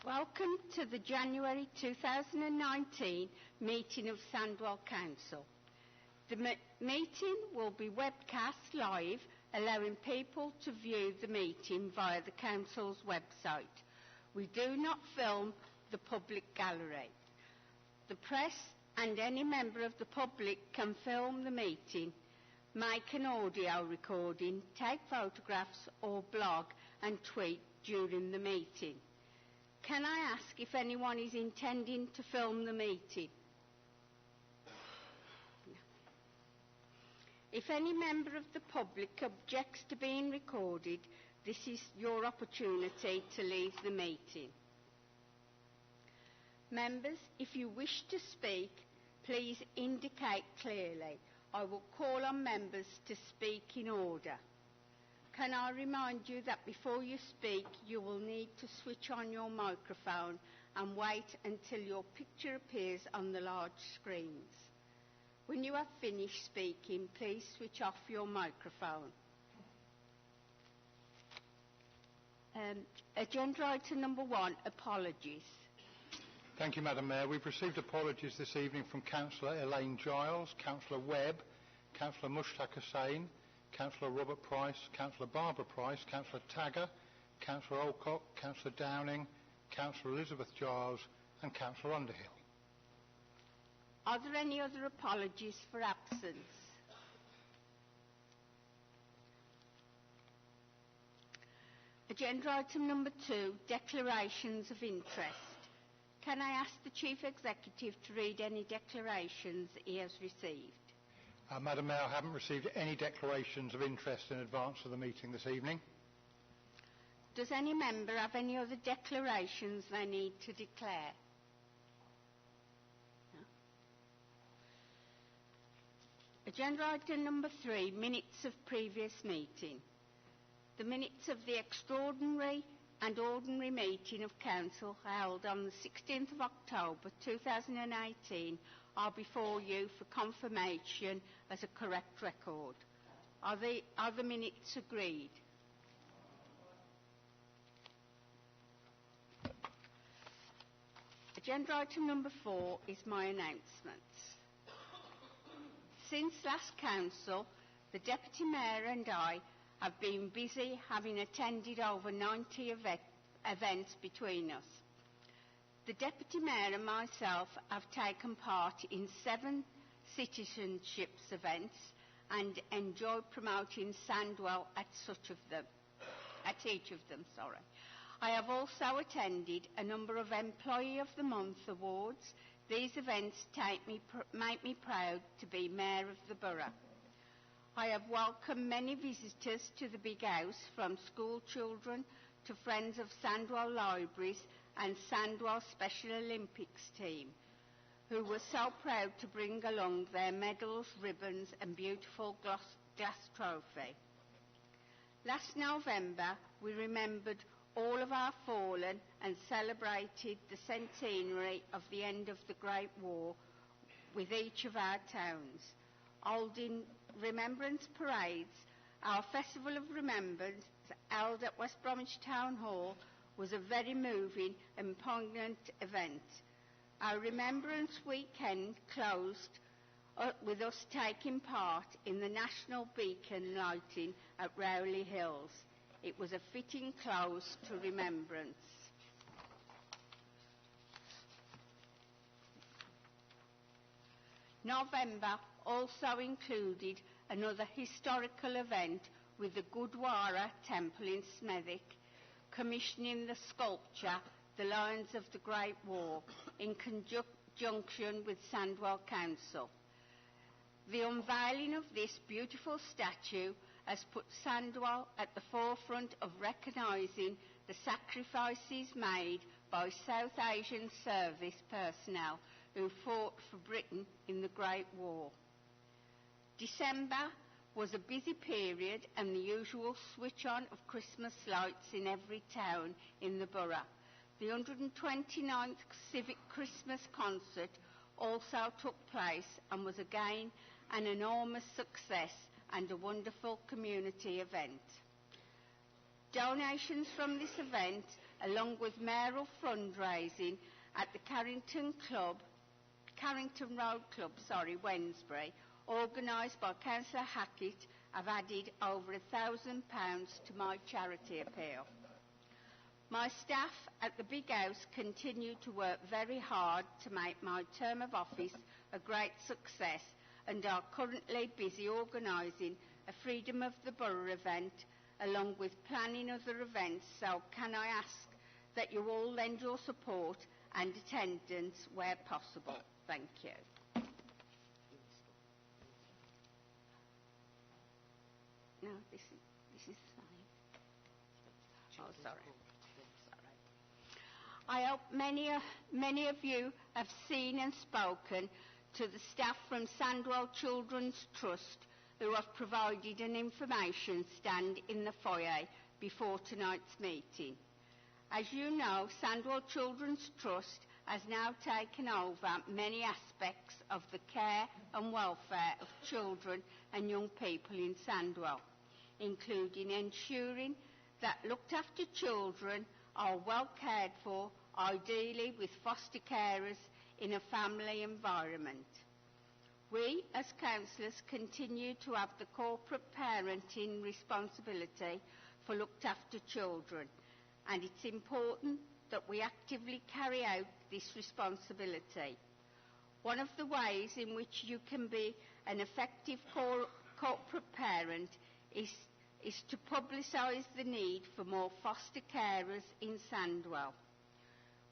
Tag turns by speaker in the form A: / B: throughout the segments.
A: Welcome to the January 2019 meeting of Sandwell Council. The meeting will be webcast live, allowing people to view the meeting via the Council's website. We do not film the public gallery. The press and any member of the public can film the meeting, make an audio recording, take photographs or blog and tweet during the meeting. Can I ask if anyone is intending to film the meeting? No. If any member of the public objects to being recorded, this is your opportunity to leave the meeting. Members, if you wish to speak, please indicate clearly. I will call on members to speak in order. Can I remind you that before you speak, you will need to switch on your microphone and wait until your picture appears on the large screens. When you have finished speaking, please switch off your microphone. Agenda item number 1, apologies.
B: Thank you, Madam Mayor. We've received apologies this evening from Councillor Elaine Giles, Councillor Webb, Councillor Mushtaq Hussain, Councillor Robert Price, Councillor Barbara Price, Councillor Tagger, Councillor Alcock, Councillor Downing, Councillor Elizabeth Giles and Councillor Underhill.
A: Are there any other apologies for absence? Agenda item number 2, declarations of interest. Can I ask the Chief Executive to read any declarations he has received?
B: Madam Mayor, I haven't received any declarations of interest in advance of the meeting this evening.
A: Does any member have any other declarations they need to declare? No. Agenda item number 3, minutes of previous meeting. The minutes of the extraordinary and ordinary meeting of Council held on the 16th of October 2018 are before you for confirmation as a correct record. Are the minutes agreed? Agenda item number 4 is my announcements. Since last Council, the Deputy Mayor and I have been busy, having attended over 90 events between us. The Deputy Mayor and myself have taken part in 7 citizenships events and enjoy promoting Sandwell at each of them. I have also attended a number of Employee of the Month awards. These events make me proud to be Mayor of the Borough. I have welcomed many visitors to the Big House, from school children to friends of Sandwell Libraries and Sandwell Special Olympics team, who were so proud to bring along their medals, ribbons and beautiful glass trophy. Last November, we remembered all of our fallen and celebrated the centenary of the end of the Great War with each of our towns. Holding remembrance parades, our Festival of Remembrance, held at West Bromwich Town Hall, was a very moving and poignant event. Our Remembrance Weekend closed with us taking part in the National Beacon lighting at Rowley Hills. It was a fitting close to Remembrance. November also included another historical event with the Gurdwara Temple in Smethwick, commissioning the sculpture The Lions of the Great War in conjunction with Sandwell Council. The unveiling of this beautiful statue has put Sandwell at the forefront of recognising the sacrifices made by South Asian service personnel who fought for Britain in the Great War. December was a busy period and the usual switch on of Christmas lights in every town in the borough. The 129th Civic Christmas Concert also took place and was again an enormous success and a wonderful community event. Donations from this event along with mayoral fundraising at the Carrington Road Club, Wednesbury, organised by Councillor Hackett, have added over £1,000 to my charity appeal. My staff at the Big House continue to work very hard to make my term of office a great success and are currently busy organising a Freedom of the Borough event along with planning other events, so can I ask that you all lend your support and attendance where possible. Thank you. No, this is fine. Oh, sorry. I hope many of you have seen and spoken to the staff from Sandwell Children's Trust who have provided an information stand in the foyer before tonight's meeting. As you know, Sandwell Children's Trust has now taken over many aspects of the care and welfare of children and young people in Sandwell, including ensuring that looked after children are well cared for, ideally with foster carers in a family environment. We, as councillors, continue to have the corporate parenting responsibility for looked after children, and it's important that we actively carry out this responsibility. One of the ways in which you can be an effective corporate parent is to publicise the need for more foster carers in Sandwell.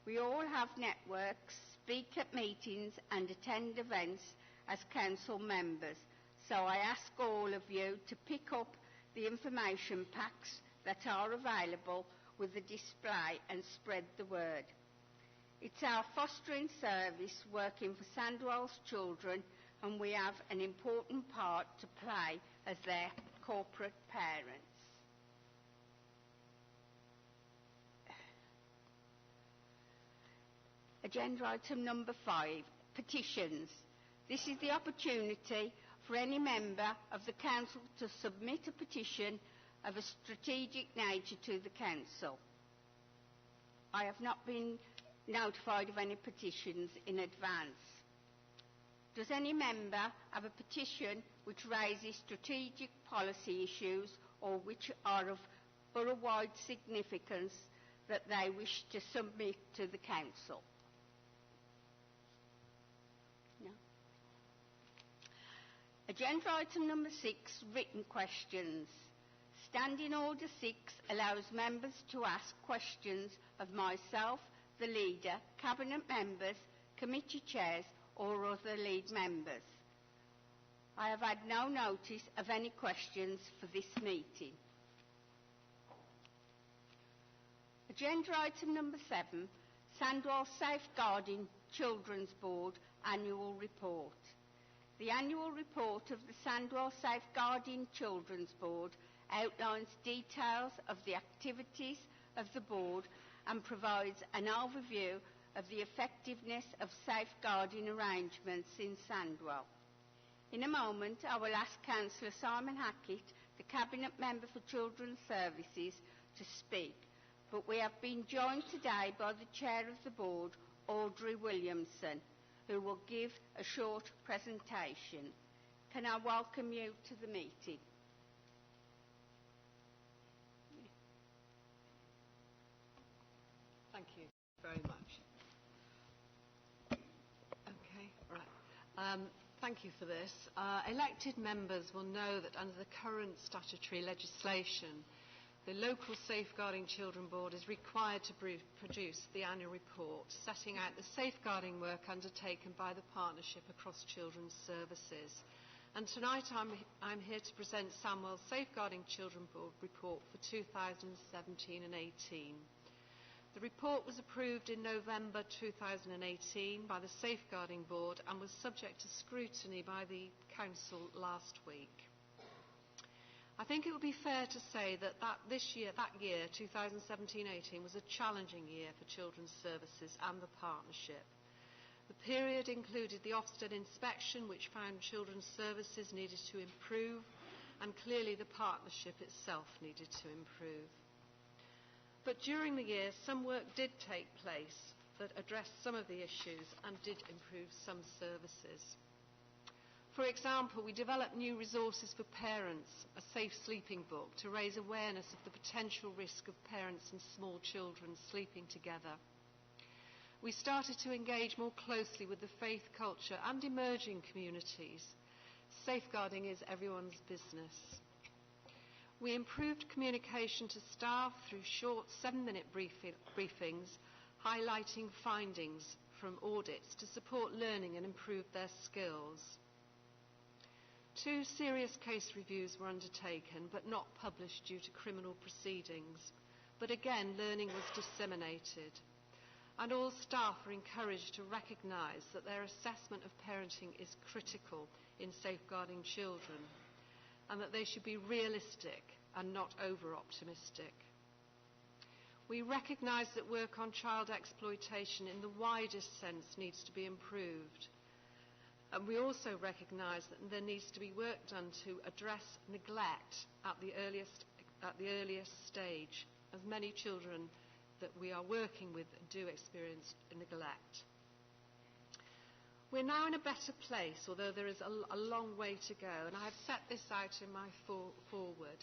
A: We all have networks, speak at meetings and attend events as council members, so I ask all of you to pick up the information packs that are available with the display and spread the word. It's our fostering service working for Sandwell's children, and we have an important part to play as their corporate parents. Agenda item number 5, petitions. This is the opportunity for any member of the council to submit a petition of a strategic nature to the council. I have not been notified of any petitions in advance. Does any member have a petition which raises strategic policy issues or which are of borough-wide significance that they wish to submit to the council? No. Agenda item number 6, written questions. Standing Order 6 allows members to ask questions of myself, the leader, cabinet members, committee chairs or other lead members. I have had no notice of any questions for this meeting. Agenda item number 7, Sandwell Safeguarding Children's Board Annual Report. The annual report of the Sandwell Safeguarding Children's Board outlines details of the activities of the board and provides an overview of the effectiveness of safeguarding arrangements in Sandwell. In a moment, I will ask Councillor Simon Hackett, the Cabinet Member for Children's Services, to speak, but we have been joined today by the Chair of the Board, Audrey Williamson, who will give a short presentation. Can I welcome you to the meeting?
C: Thank you very much. Okay, right. Thank you for this. Elected members will know that under the current statutory legislation, the local Safeguarding Children Board is required to produce the annual report setting out the safeguarding work undertaken by the partnership across children's services. And tonight I'm here to present Sandwell's Safeguarding Children Board report for 2017 and 18. The report was approved in November 2018 by the Safeguarding Board and was subject to scrutiny by the Council last week. I think it would be fair to say that that year, 2017-18, was a challenging year for children's services and the partnership. The period included the Ofsted inspection, which found children's services needed to improve, and clearly the partnership itself needed to improve. But during the year, some work did take place that addressed some of the issues and did improve some services. For example, we developed new resources for parents, a safe sleeping book, to raise awareness of the potential risk of parents and small children sleeping together. We started to engage more closely with the faith, culture and emerging communities. Safeguarding is everyone's business. We improved communication to staff through short 7-minute briefings, highlighting findings from audits to support learning and improve their skills. 2 serious case reviews were undertaken but not published due to criminal proceedings. But again, learning was disseminated. And all staff are encouraged to recognise that their assessment of parenting is critical in safeguarding children, and that they should be realistic and not over-optimistic. We recognise that work on child exploitation in the widest sense needs to be improved. And we also recognise that there needs to be work done to address neglect at the earliest stage, as many children that we are working with do experience neglect. We're now in a better place, although there is a long way to go, and I have set this out in my foreword.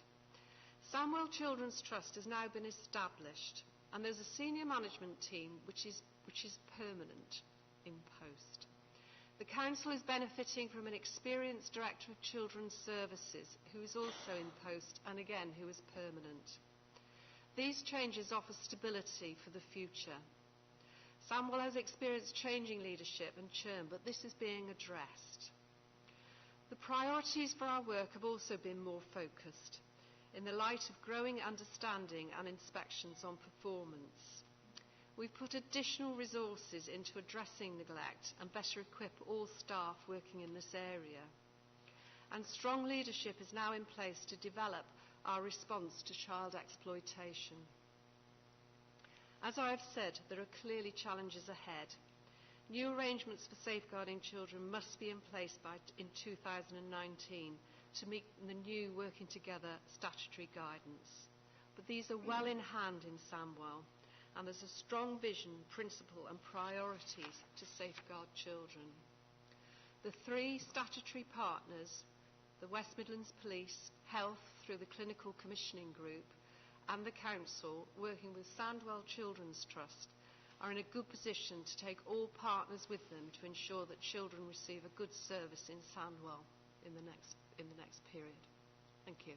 C: Sandwell Children's Trust has now been established, and there's a senior management team which is permanent in post. The Council is benefiting from an experienced Director of Children's Services who is also in post and again who is permanent. These changes offer stability for the future. Sandwell has experienced changing leadership and churn, but this is being addressed. The priorities for our work have also been more focused in the light of growing understanding and inspections on performance. We've put additional resources into addressing neglect and better equip all staff working in this area. And strong leadership is now in place to develop our response to child exploitation. As I have said, there are clearly challenges ahead. New arrangements for safeguarding children must be in place in 2019 to meet the new Working Together statutory guidance. But these are well in hand in Sandwell, and there's a strong vision, principle and priorities to safeguard children. The 3 statutory partners, the West Midlands Police, Health through the Clinical Commissioning Group, and the Council, working with Sandwell Children's Trust, are in a good position to take all partners with them to ensure that children receive a good service in Sandwell in the next period. Thank you.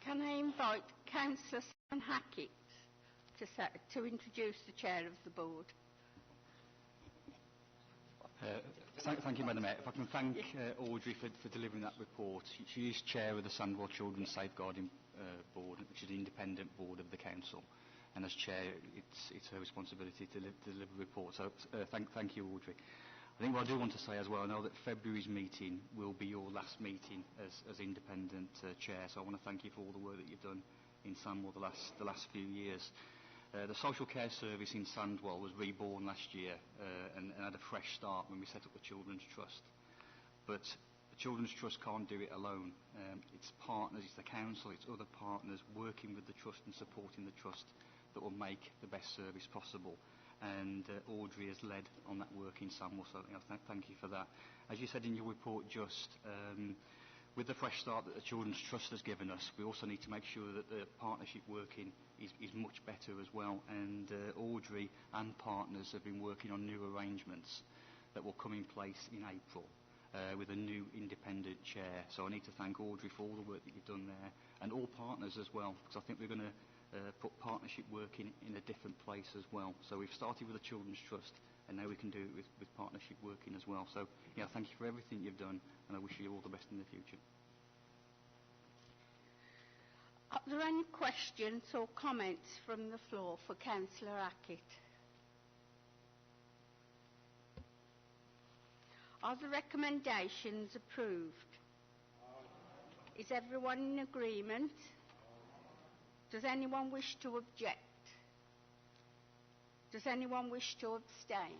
A: Can I invite Councillor Simon Hackett to introduce the Chair of the Board?
D: Thank you, Madam Mayor. If I can thank Audrey for delivering that report. She is Chair of the Sandwell Children's Safeguarding Board, which is an independent board of the Council. And as Chair, it's her responsibility to deliver reports. So thank you, Audrey. I think what I do want to say as well, I know that February's meeting will be your last meeting as independent Chair, so I want to thank you for all the work that you've done in Sandwell the last few years. The social care service in Sandwell was reborn last year and had a fresh start when we set up the Children's Trust. But the Children's Trust can't do it alone. It's partners, it's the Council, it's other partners working with the Trust and supporting the Trust that will make the best service possible. And Audrey has led on that work in Sandwell, so thank you for that. As you said in your report, with the fresh start that the Children's Trust has given us, we also need to make sure that the partnership working is much better as well. And Audrey and partners have been working on new arrangements that will come in place in April with a new independent chair. So I need to thank Audrey for all the work that you've done there, and all partners as well, because I think we're going to put partnership work in a different place as well. So we've started with the Children's Trust, and now we can do it with partnership working as well. So yeah, thank you for everything you've done, and I wish you all the best in the future.
A: Are there any questions or comments from the floor for Councillor Hackett? Are the recommendations approved? Is everyone in agreement? Does anyone wish to object? Does anyone wish to abstain?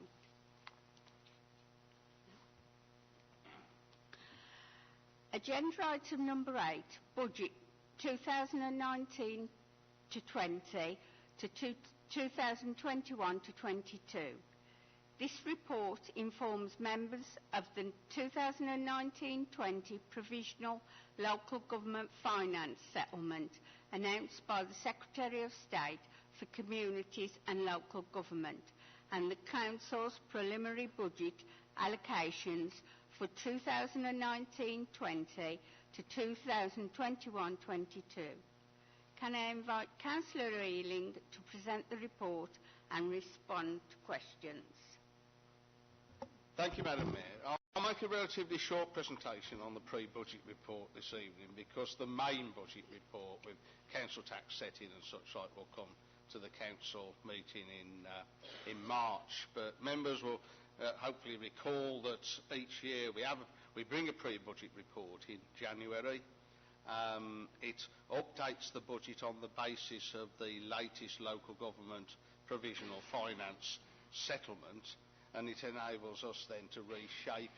A: Agenda item number 8, budget 2019 to 20 to 2021 to 22. This report informs members of the 2019-20 Provisional Local Government Finance Settlement announced by the Secretary of State for Communities and Local Government and the Council's preliminary budget allocations for 2019-20 to 2021-22. Can I invite Councillor Ealing to present the report and respond to questions?
E: Thank you, Madam Mayor. I'll make a relatively short presentation on the pre-budget report this evening because the main budget report with council tax setting and such like will come to the council meeting in March. But members will hopefully recall that each year we bring a pre-budget report in January. It updates the budget on the basis of the latest local government provisional finance settlement, and it enables us then to reshape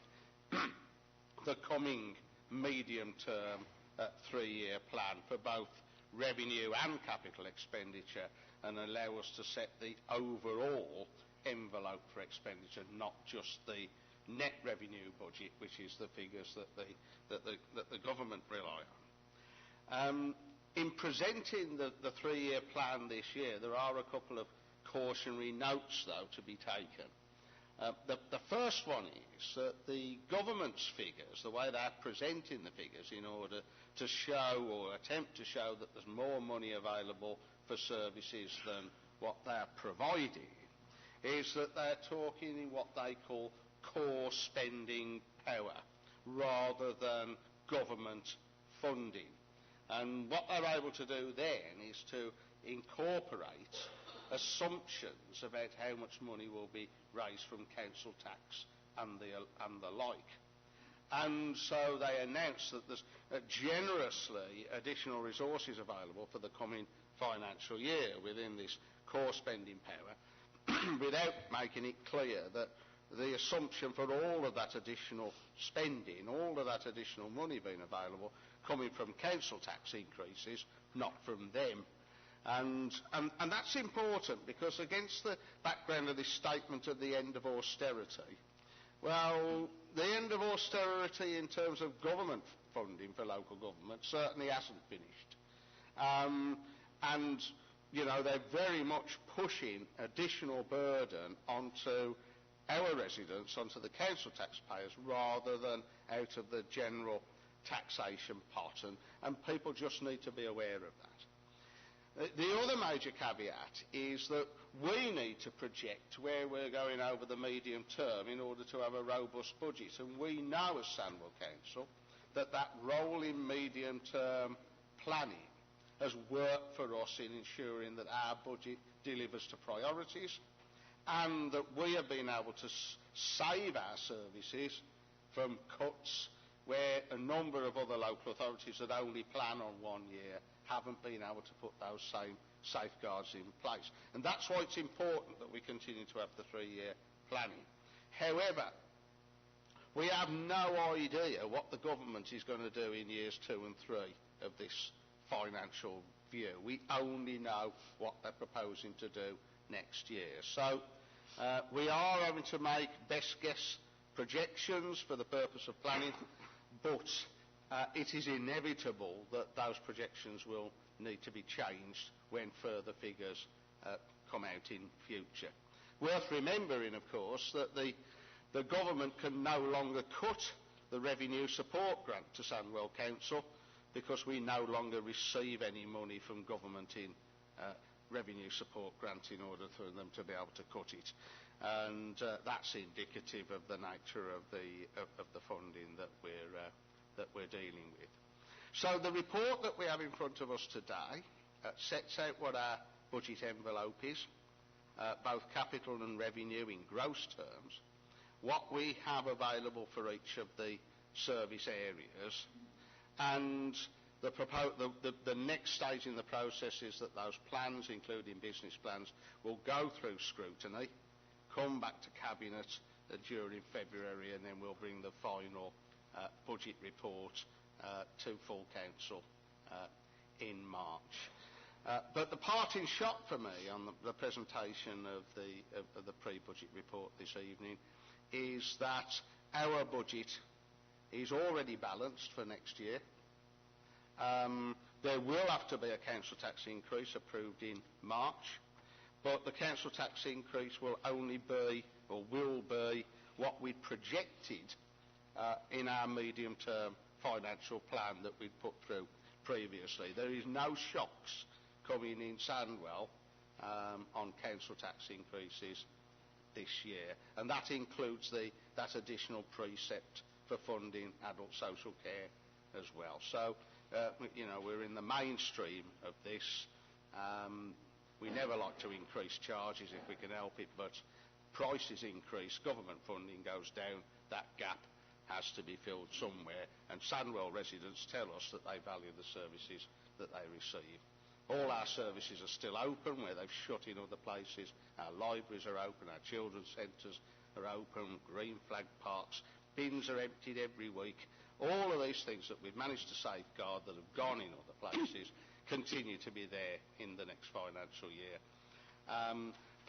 E: the coming medium-term 3-year plan for both revenue and capital expenditure, and allow us to set the overall envelope for expenditure, not just the net revenue budget, which is the figures that the government rely on. In presenting the 3-year plan this year, there are a couple of cautionary notes, though, to be taken. The first one is that the government's figures, the way they're presenting the figures in order to show or attempt to show that there's more money available for services than what they're providing, is that they're talking in what they call core spending power rather than government funding. And what they're able to do then is to incorporate assumptions about how much money will be raised from council tax and the like. And so they announce that there's generously additional resources available for the coming financial year within this core spending power without making it clear that the assumption for all of that additional spending, all of that additional money being available, coming from council tax increases, not from them. And that's important because against the background of this statement at the end of austerity, well, the end of austerity in terms of government funding for local government certainly hasn't finished. And, you know, they're very much pushing additional burden onto our residents, onto the council taxpayers, rather than out of the general taxation pot. And people just need to be aware of that. The other major caveat is that we need to project where we're going over the medium term in order to have a robust budget. And we know as Sandwell Council that rolling medium term planning has worked for us in ensuring that our budget delivers to priorities and that we have been able to save our services from cuts where a number of other local authorities that only plan on 1 year haven't been able to put those same safeguards in place. And that's why it's important that we continue to have the 3-year planning. However, we have no idea what the government is going to do in years 2 and 3 of this financial view. We only know what they're proposing to do next year. So we are having to make best guess projections for the purpose of planning, but it is inevitable that those projections will need to be changed when further figures come out in future. Worth remembering, of course, that the government can no longer cut the revenue support grant to Sandwell Council because we no longer receive any money from government in revenue support grant in order for them to be able to cut it. And that's indicative of the nature of the funding that we're dealing with. So the report that we have in front of us today sets out what our budget envelope is, both capital and revenue in gross terms, what we have available for each of the service areas, and the next stage in the process is that those plans, including business plans, will go through scrutiny, come back to Cabinet during February, and then we'll bring the final budget report to full council in March. But the parting shot for me on the presentation of the pre-budget report this evening is that our budget is already balanced for next year. There will have to be a council tax increase approved in March, but the council tax increase will only be, or will be, what we projected in our medium-term financial plan that we'd put through previously. There is no shocks coming in Sandwell on council tax increases this year, and that includes that additional precept for funding adult social care as well. So, we're in the mainstream of this. We never like to increase charges if we can help it, but prices increase, government funding goes down, that gap has to be filled somewhere, and Sandwell residents tell us that they value the services that they receive. All our services are still open where they've shut in other places. Our libraries are open, our children's centres are open, green flag parks, bins are emptied every week. All of these things that we've managed to safeguard that have gone in other places continue to be there in the next financial year.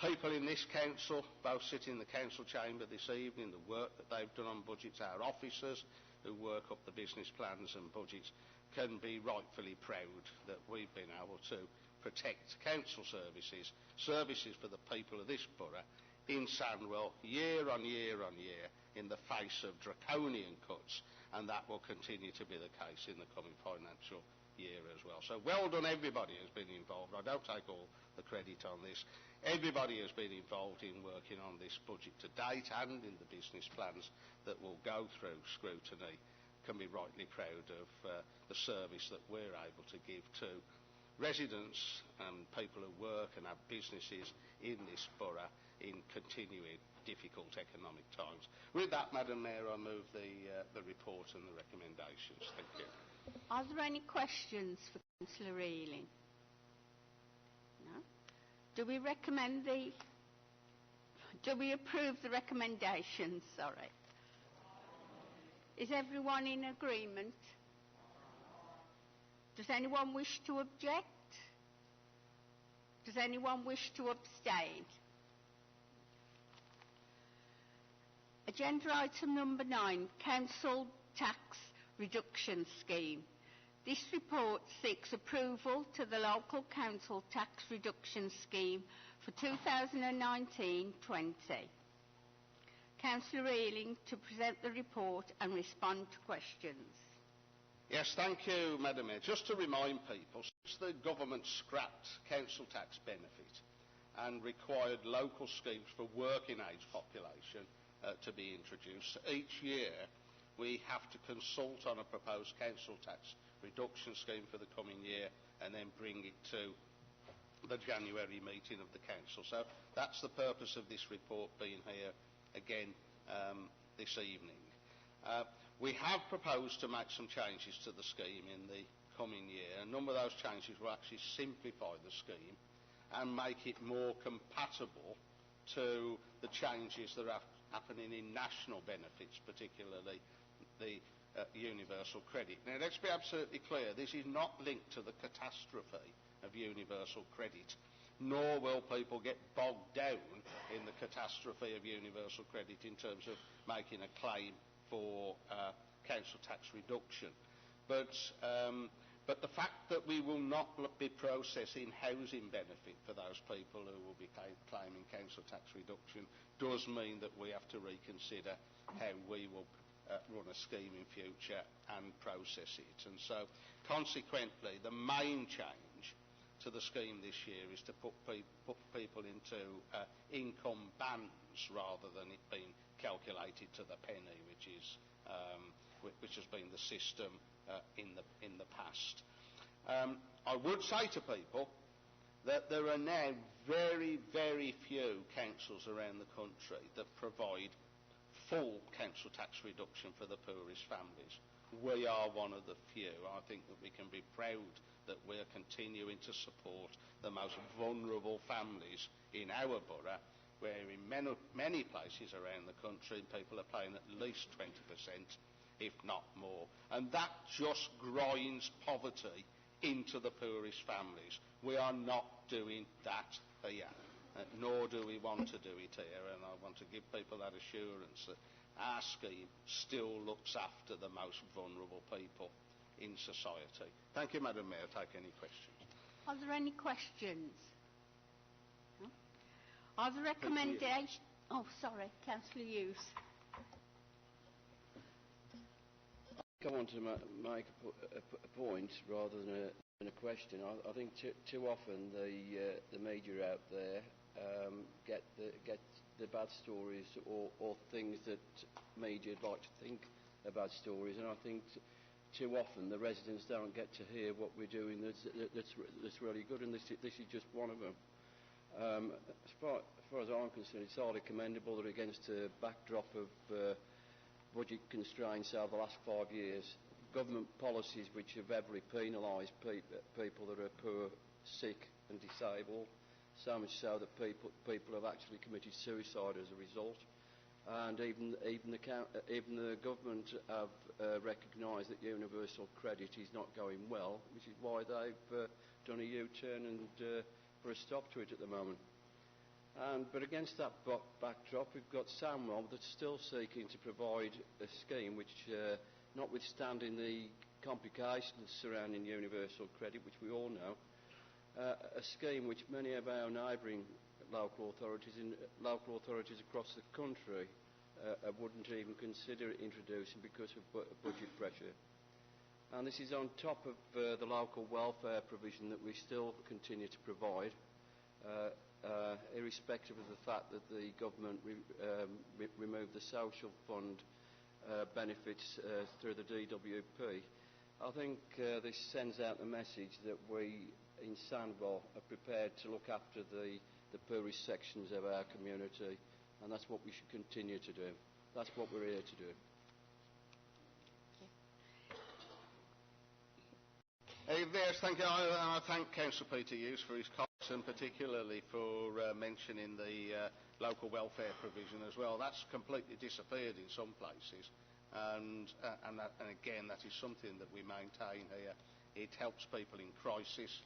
E: People in this council, both sit in the council chamber this evening, the work that they've done on budgets, our officers who work up the business plans and budgets, can be rightfully proud that we've been able to protect council services for the people of this borough in Sandwell year on year on year in the face of draconian cuts, and that will continue to be the case in the coming financial year as well. So well done everybody who's been involved. I don't take all the credit on this. Everybody has been involved in working on this budget to date and in the business plans that will go through scrutiny can be rightly proud of the service that we're able to give to residents and people who work and have businesses in this borough in continuing difficult economic times. With that, Madam Mayor, I move the report and the recommendations. Thank you.
A: Are there any questions for Councillor Ealing? No? Do we approve the recommendations? Sorry. Is everyone in agreement? Does anyone wish to object? Does anyone wish to abstain? Agenda item number 9, Council Tax Reduction Scheme. This report seeks approval to the Local Council Tax Reduction Scheme for 2019-20. Councillor Ealing to present the report and respond to questions.
E: Yes, thank you, Madam Mayor. Just to remind people, since the government scrapped council tax benefit and required local schemes for working age population to be introduced, each year we have to consult on a proposed council tax reduction scheme for the coming year and then bring it to the January meeting of the council. So that's the purpose of this report being here again this evening. We have proposed to make some changes to the scheme in the coming year. A number of those changes will actually simplify the scheme and make it more compatible to the changes that are happening in national benefits, particularly the universal credit. Now, let's be absolutely clear, this is not linked to the catastrophe of universal credit, nor will people get bogged down in the catastrophe of universal credit in terms of making a claim for council tax reduction. But the fact that we will not be processing housing benefit for those people who will be claiming council tax reduction does mean that we have to reconsider how we will run a scheme in future and process it. And so, consequently, the main change to the scheme this year is to put people into income bands rather than it being calculated to the penny, which has been the system in the past. I would say to people that there are now very, very few councils around the country that provide full council tax reduction for the poorest families. We are one of the few. I think that we can be proud that we're continuing to support the most vulnerable families in our borough, where in many places around the country people are paying at least 20%, if not more. And that just grinds poverty into the poorest families. We are not doing that here, nor do we want to do it here, and I want to give people that assurance that our scheme still looks after the most vulnerable people in society. Thank you, Madam Mayor. Take any questions.
A: Are there any questions? No? Are there recommendations? Oh, sorry, Councillor Hughes.
F: I want to make a point rather than a question. I think too often the media out there get the bad stories or things that media like to think about stories, and I think too often the residents don't get to hear what we're doing that's really good, and this is just one of them. As far as I'm concerned, it's highly commendable that against a backdrop of budget constraints over the last 5 years, government policies which have heavily penalised people that are poor, sick and disabled, so much so that people have actually committed suicide as a result. And even the government have recognised that universal credit is not going well, which is why they've done a U-turn and put a stop to it at the moment. But against that backdrop, we've got Samwell that's still seeking to provide a scheme which, notwithstanding the complications surrounding universal credit, which we all know, a scheme which many of our neighbouring local authorities across the country wouldn't even consider introducing because of budget pressure. And this is on top of the local welfare provision that we still continue to provide, irrespective of the fact that the government removed the social fund benefits through the DWP. I think this sends out the message that we in Sandwell are prepared to look after the poorest sections of our community, and that's what we should continue to do. That's what we're here to do.
E: Yes, thank you. I thank Councillor Peter Hughes for his comments, and particularly for mentioning the local welfare provision as well. That's completely disappeared in some places, and again, that is something that we maintain here. It helps people in crisis.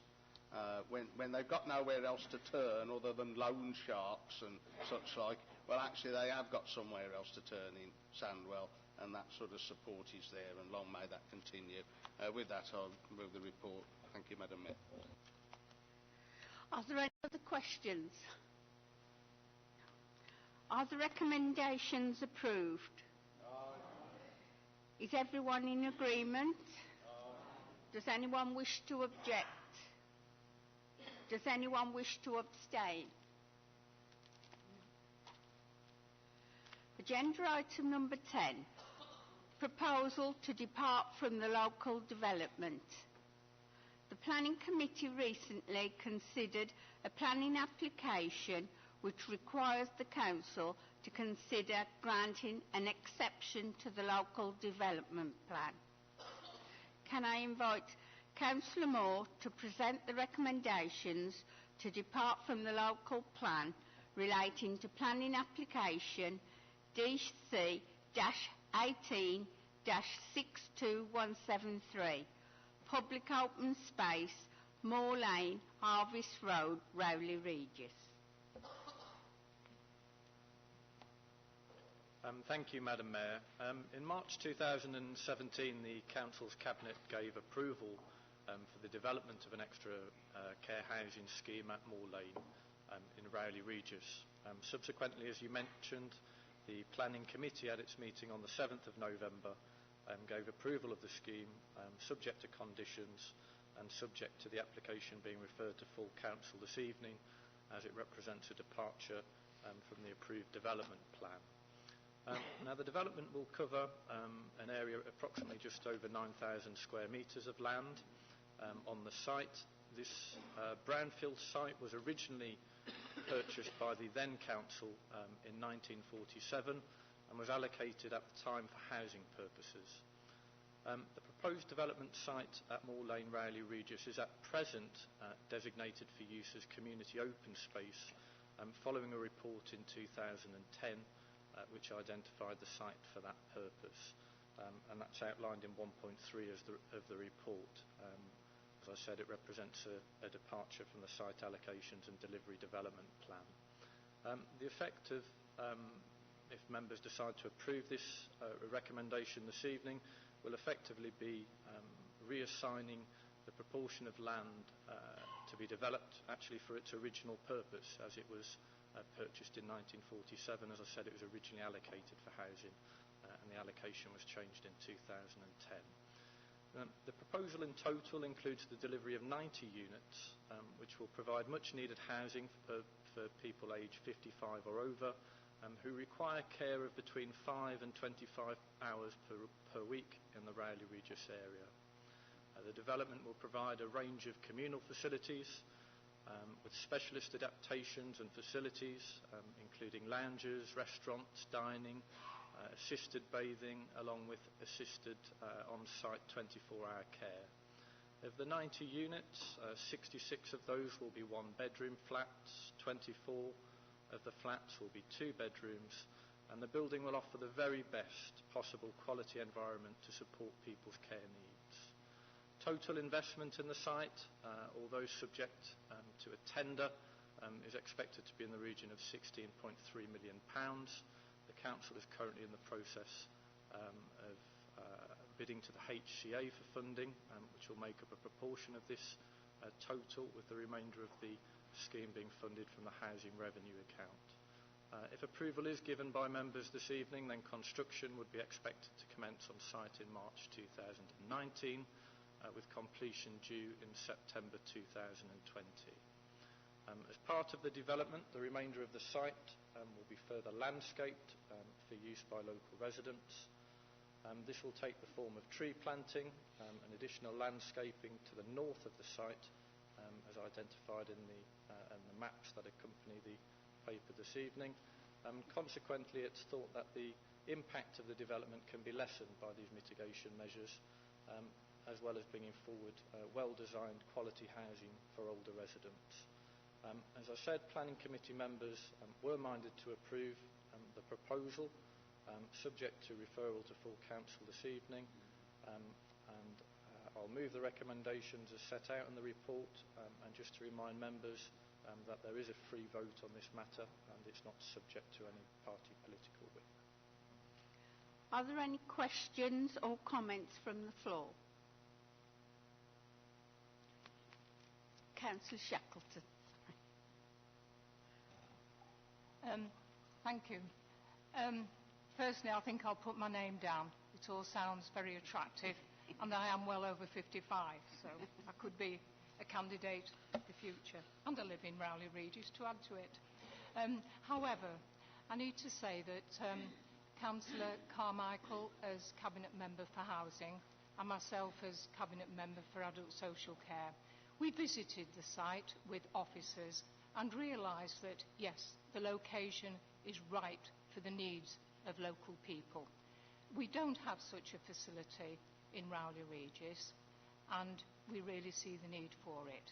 E: When they've got nowhere else to turn other than loan sharks and such like, well, actually they have got somewhere else to turn in Sandwell, and that sort of support is there, and long may that continue. With that, I'll move the report. Thank you, Madam Mayor.
A: Are there any other questions? Are the recommendations approved? Is everyone in agreement? Does anyone wish to object? Does anyone wish to abstain? Agenda item number 10, proposal to depart from the local development. The Planning Committee recently considered a planning application which requires the Council to consider granting an exception to the local development plan. Can I invite Councillor Moore to present the recommendations to depart from the local plan relating to planning application DC-18-62173, public open space, Moor Lane, Harvest Road, Rowley Regis.
G: Thank you, Madam Mayor. In March 2017, the Council's Cabinet gave approval for the development of an extra care housing scheme at Moor Lane in Rowley Regis. Subsequently, as you mentioned, the Planning Committee at its meeting on the 7th of November gave approval of the scheme subject to conditions and subject to the application being referred to full Council this evening, as it represents a departure from the approved development plan. Now, the development will cover an area approximately just over 9,000 square metres of land on the site. This brownfield site was originally purchased by the then Council in 1947 and was allocated at the time for housing purposes. The proposed development site at Moor Lane, Rowley Regis is at present designated for use as community open space following a report in 2010 which identified the site for that purpose, and that's outlined in 1.3 of the report. As I said, it represents a departure from the site allocations and delivery development plan. The effect of, if members decide to approve this recommendation this evening, will effectively be reassigning the proportion of land to be developed actually for its original purpose, as it was purchased in 1947. As I said, it was originally allocated for housing, and the allocation was changed in 2010. The proposal in total includes the delivery of 90 units, which will provide much needed housing for people aged 55 or over, who require care of between 5 and 25 hours per week in the Rowley Regis area. The development will provide a range of communal facilities with specialist adaptations and facilities, including lounges, restaurants, dining, assisted bathing, along with assisted on-site 24-hour care. Of the 90 units, 66 of those will be one-bedroom flats, 24 of the flats will be 2 bedrooms, and the building will offer the very best possible quality environment to support people's care needs. Total investment in the site, although subject to a tender, is expected to be in the region of £16.3 million. The Council is currently in the process of bidding to the HCA for funding, which will make up a proportion of this total, with the remainder of the scheme being funded from the Housing Revenue account. If approval is given by members this evening, then construction would be expected to commence on site in March 2019, with completion due in September 2020. As part of the development, the remainder of the site will be further landscaped for use by local residents. This will take the form of tree planting and additional landscaping to the north of the site, as identified in the maps that accompany the paper this evening. Consequently, it's thought that the impact of the development can be lessened by these mitigation measures, as well as bringing forward well-designed quality housing for older residents. As I said, Planning Committee members were minded to approve the proposal, subject to referral to full Council this evening, and I'll move the recommendations as set out in the report, and just to remind members that there is a free vote on this matter and it's not subject to any party political whip.
A: Are there any questions or comments from the floor? Councillor Shackleton.
H: Thank you. Firstly, I think I'll put my name down. It all sounds very attractive, and I am well over 55, so I could be a candidate in the future, and I live in Rowley Regis to add to it. However, I need to say that Councillor Carmichael, as Cabinet Member for Housing, and myself as Cabinet Member for Adult Social Care, we visited the site with officers and realised that, yes, the location is right for the needs of local people. We don't have such a facility in Rowley Regis, and we really see the need for it.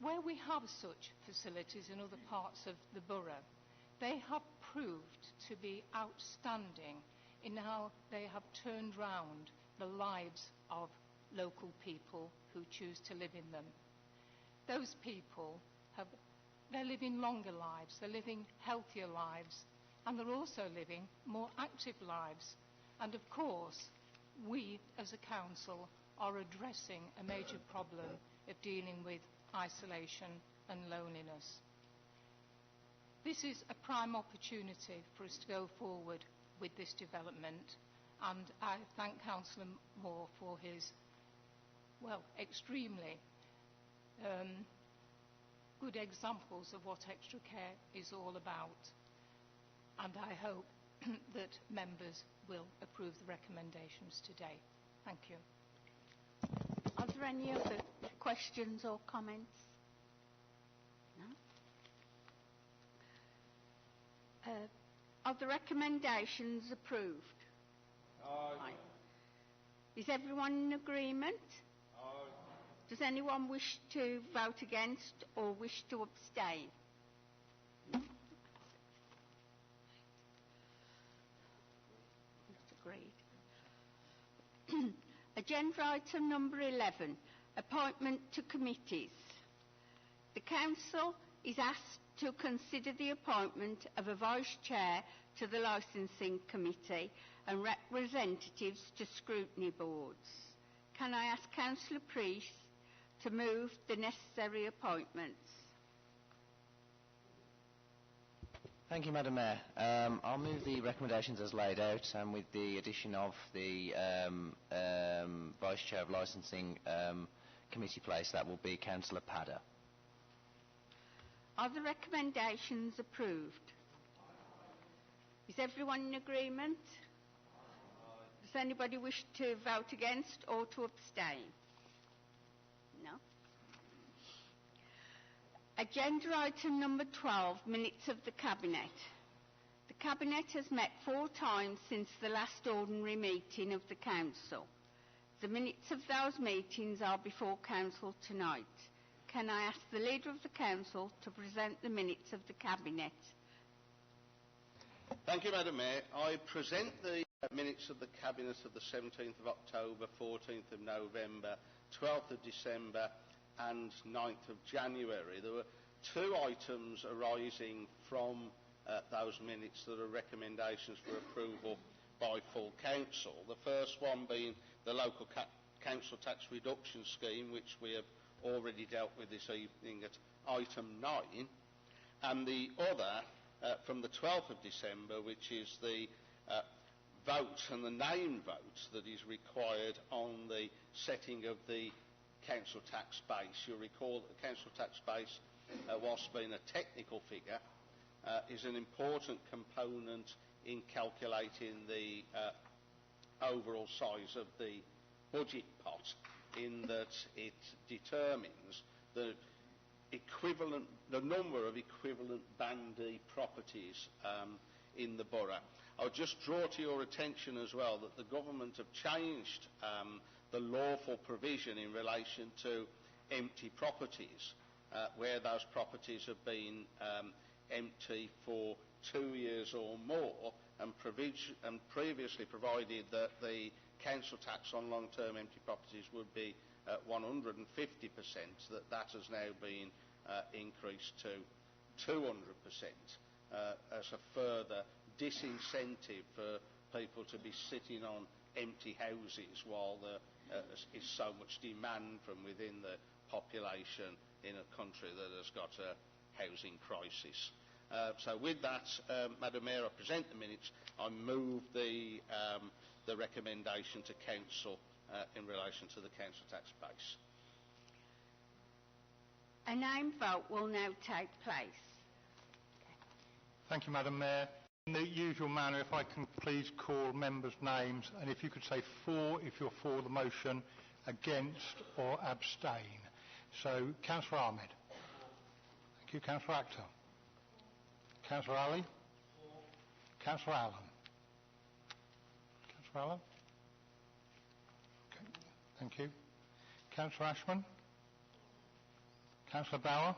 H: Where we have such facilities in other parts of the borough, they have proved to be outstanding in how they have turned round the lives of local people who choose to live in them. Those people they're living longer lives, they're living healthier lives, and they're also living more active lives. And of course, we as a council are addressing a major problem of dealing with isolation and loneliness. This is a prime opportunity for us to go forward with this development, and I thank Councillor Moore for his, extremely good examples of what extra care is all about, and I hope that members will approve the recommendations today. Thank you.
A: Are there any other questions or comments? No? Are the recommendations approved? Aye. Is everyone in agreement? Aye. Does anyone wish to vote against or wish to abstain? No? That's agreed. Agenda item number 11, Appointment to committees. The Council is asked to consider the appointment of a Vice Chair to the Licensing Committee and representatives to scrutiny boards. Can I ask Councillor Priest to move the necessary appointments?
I: Thank you, Madam Mayor. I'll move the recommendations as laid out, and with the addition of the Vice Chair of Licensing Committee place, that will be Councillor Padder.
A: Are the recommendations approved? Is everyone in agreement? Does anybody wish to vote against or to abstain? No. Agenda item number 12, minutes of the Cabinet. The Cabinet has met 4 times since the last ordinary meeting of the Council. The minutes of those meetings are before Council tonight. Can I ask the Leader of the Council to present the minutes of the Cabinet?
E: Thank you, Madam Mayor. I present the minutes of the Cabinet of the 17th of October, 14th of November, 12th of December and 9th of January. There were 2 items arising from those minutes that are recommendations for approval by full Council. The first one being the local council tax reduction scheme, which we have already dealt with this evening at item 9, and the other from the 12th of December, which is the vote and the name vote that is required on the setting of the council tax base. You'll recall that the council tax base, whilst being a technical figure, is an important component in calculating the overall size of the budget pot, in that it determines the number of equivalent Band properties in the borough. I'll just draw to your attention as well that the government have changed the lawful provision in relation to empty properties, where those properties have been empty for 2 years or more, and previously provided that the council tax on long-term empty properties would be 150%, that has now been increased to 200% as a further disincentive for people to be sitting on empty houses while there is so much demand from within the population in a country that has got a housing crisis. So with that, Madam Mayor, I present the minutes. I move the recommendation to Council in relation to the council tax base.
A: A name vote will now take place.
B: Thank you, Madam Mayor. In the usual manner, if I can please call members' names, and if you could say for if you're for the motion, against or abstain. So, Councillor Ahmed. Thank you. Councillor Akhtar. Councillor Ali. Councillor Allen. Councillor Allen. Okay. Thank you. Councillor Ashman. Councillor Bauer.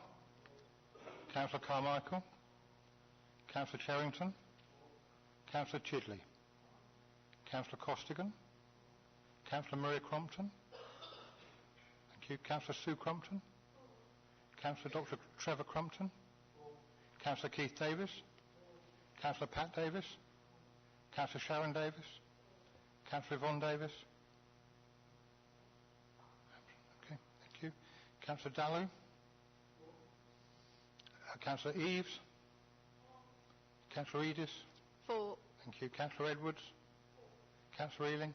B: Councillor Carmichael. Councillor Cherrington. Councillor Chidley. Councillor Costigan. Councillor Maria Crompton. Thank you. Councillor Sue Crompton. Councillor Dr. Trevor Crompton. Councillor Keith Davis. Councillor Pat Davis. Councillor Sharon Davis. Councillor Yvonne Davis. Okay, thank you. Councillor Dalu. Councillor Eves. Councillor Edis.
A: For.
B: Thank you. Councillor Edwards. Councillor Ealing.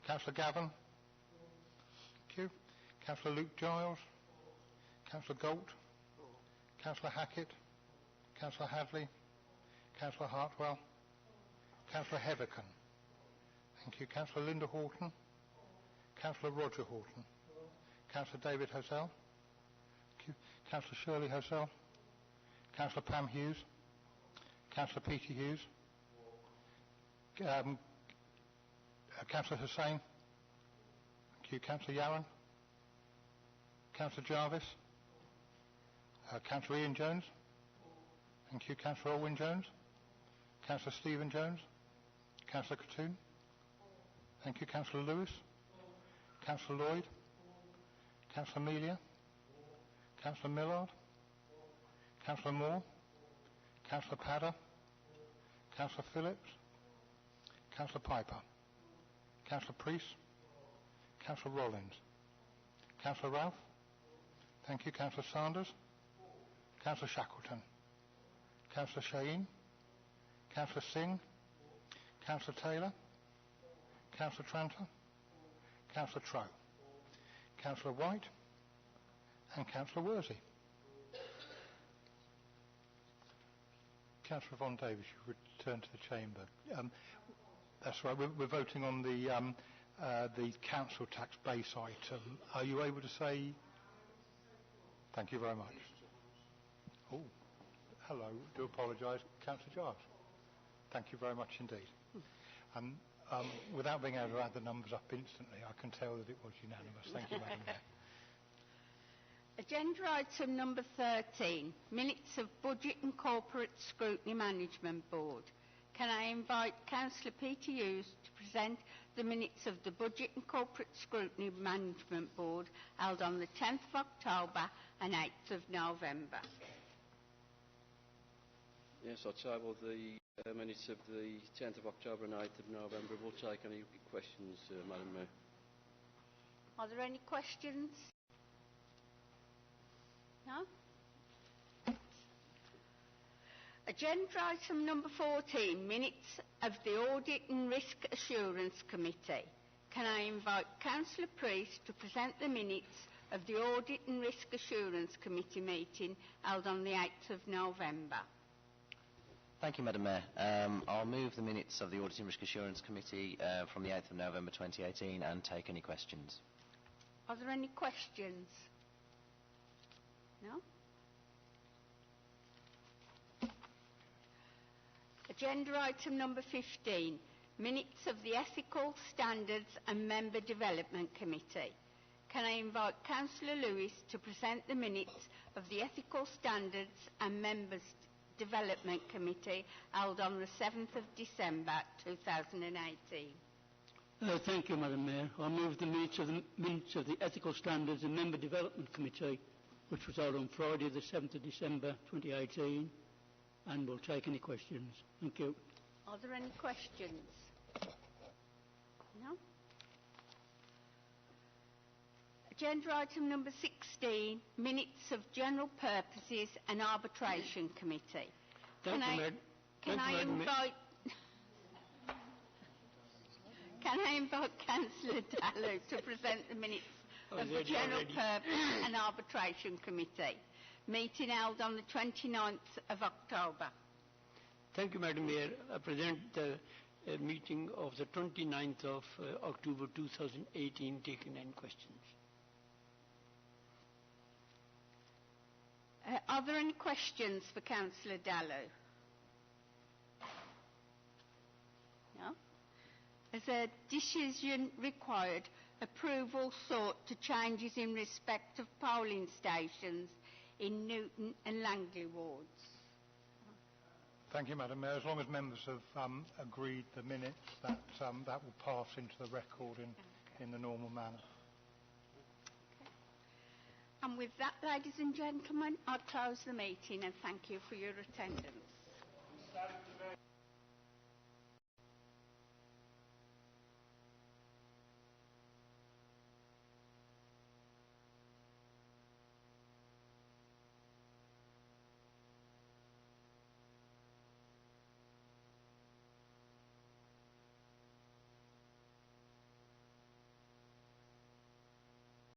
B: Councillor Gavin. Thank you. Councillor Luke Giles. Councillor Galt. Councillor Hackett. Councillor Hadley. Councillor Hartwell. Councillor Heatherton. Thank you. Councillor Linda Horton. Councillor Roger Horton. Councillor David Hosell. Thank you. Councillor Shirley Hosell. Councillor Pam Hughes. Councillor Peter Hughes. Councillor Hussain. Thank you. Councillor Yaron. Councillor Jarvis. Councillor Ian Jones. Thank you. Councillor Owen Jones. Councillor Stephen Jones. Councillor Katoon. Thank you. Councillor Lewis. Councillor Lloyd. Councillor Melia? Councillor Millard? Councillor Moore? Councillor Padder? Councillor Phillips? Councillor Piper? Councillor Priest? Councillor Rollins? Councillor Ralph? Thank you. Councillor Sanders? Councillor Shackleton? Councillor Shaheen? Councillor Singh? Councillor Taylor? Councillor Tranter? Councillor Troe? Councillor White? And Councillor Worsey. Councillor Von Davis, you return to the chamber. That's right. We're voting on the council tax base item. Are you able to say? Thank you very much. Oh, hello. Do apologise, Councillor Giles. Thank you very much indeed. Without being able to add the numbers up instantly, I can tell that it was unanimous. Thank you, Madam Mayor.
A: Agenda item number 13, minutes of Budget and Corporate Scrutiny Management Board. Can I invite Councillor Peter Hughes to present the minutes of the Budget and Corporate Scrutiny Management Board held on the 10th of October and 8th of November?
F: Yes, I table the minutes of the 10th of October and 8th of November. We'll take any questions, Madam Mayor.
A: Are there any questions? No? Agenda item number 14, minutes of the Audit and Risk Assurance Committee. Can I invite Councillor Priest to present the minutes of the Audit and Risk Assurance Committee meeting held on the 8th of November?
I: Thank you, Madam Mayor. I'll move the minutes of the Audit and Risk Assurance Committee from the 8th of November 2018 and take any questions.
A: Are there any questions? No? Agenda item number 15, minutes of the Ethical Standards and Member Development Committee. Can I invite Councillor Lewis to present the minutes of the Ethical Standards and Members Development Committee held on the 7th of December 2018?
J: Thank you, Madam Mayor. I move the minutes of the Ethical Standards and Member Development Committee, which was held on Friday the 7th of December 2018, and will take any questions. Thank you.
A: Are there any questions? No? Agenda item number 16, minutes of General Purposes and Arbitration Committee. Can I invite Councillor Dallow to present the minutes of the General Purpose and Arbitration Committee, meeting held on the 29th of October.
J: Thank you, Madam Mayor. I present the meeting of the 29th of October 2018, taking any questions.
A: Are there any questions for Councillor Dallow? No? As a decision required, approval sought to changes in respect of polling stations in Newton and Langley wards.
B: Thank you, Madam Mayor. As long as members have agreed the minutes, that will pass into the record in the normal manner.
A: And with that, ladies and gentlemen, I'll close the meeting and thank you for your attendance.